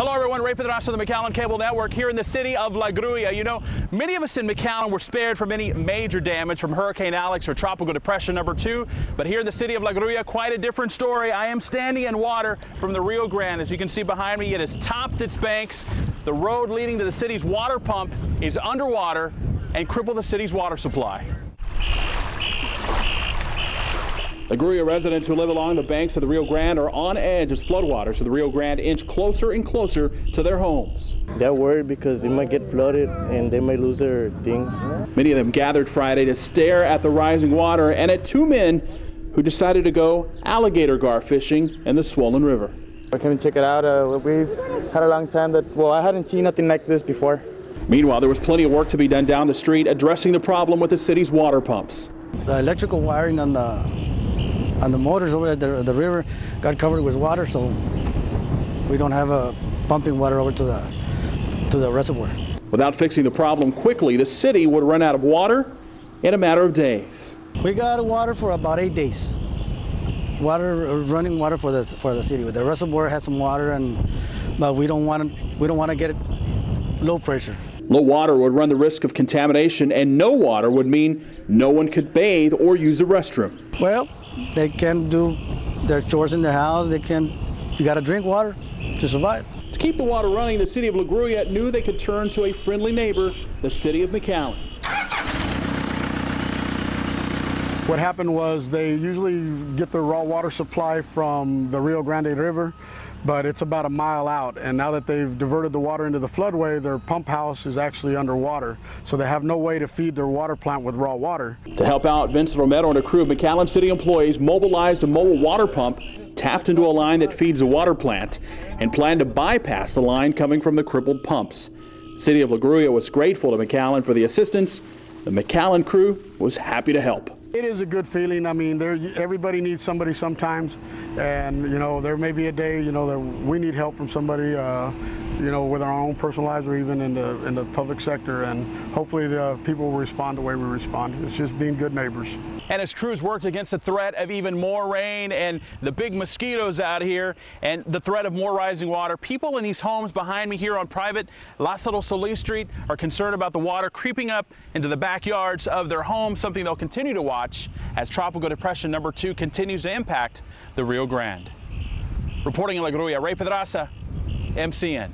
Hello everyone, Ray Pedraza of the McAllen Cable Network here in the city of La Grulla. You know, many of us in McAllen were spared from any major damage from Hurricane Alex or Tropical Depression #2, but here in the city of La Grulla, quite a different story. I am standing in water from the Rio Grande. As you can see behind me, it has topped its banks. The road leading to the city's water pump is underwater and crippled the city's water supply. La Grulla residents who live along the banks of the Rio Grande are on edge as floodwaters of the Rio Grande inch closer and closer to their homes. They're worried because they might get flooded and they might lose their things. Many of them gathered Friday to stare at the rising water and at two men who decided to go alligator gar fishing in the swollen river. I came and check it out. We had a long time I hadn't seen nothing like this before. Meanwhile, there was plenty of work to be done down the street addressing the problem with the city's water pumps. The electrical wiring on the motors over at the river got covered with water, so we don't have pumping water over to the reservoir. Without fixing the problem quickly, the city would run out of water in a matter of days. We got water for about 8 days. Running water for the city. The reservoir has some water, but we don't want to get it low pressure. Low water would run the risk of contamination, and no water would mean no one could bathe or use the restroom. Well, they can't do their chores in their house. You got to drink water to survive. To keep the water running, the city of La Grulla knew they could turn to a friendly neighbor, the city of McAllen. What happened was they usually get their raw water supply from the Rio Grande River, but it's about a mile out. And now that they've diverted the water into the floodway, their pump house is actually underwater. So they have no way to feed their water plant with raw water. To help out, Vincent Romero and a crew of McAllen City employees mobilized a mobile water pump, tapped into a line that feeds the water plant, and planned to bypass the line coming from the crippled pumps. The city of La Grulla was grateful to McAllen for the assistance. The McAllen crew was happy to help. It is a good feeling. I mean, everybody needs somebody sometimes, and you know, there may be a day, you know, that we need help from somebody, you know, with our own personal lives or even in the public sector, and hopefully the people will respond the way we respond. It's just being good neighbors. And as crews worked against the threat of even more rain and the big mosquitoes out here and the threat of more rising water, people in these homes behind me here on private Lázaro Solís Street are concerned about the water creeping up into the backyards of their homes, something they'll continue to watch as Tropical Depression #2 continues to impact the Rio Grande. Reporting in La Grulla, Ray Pedraza, MCN.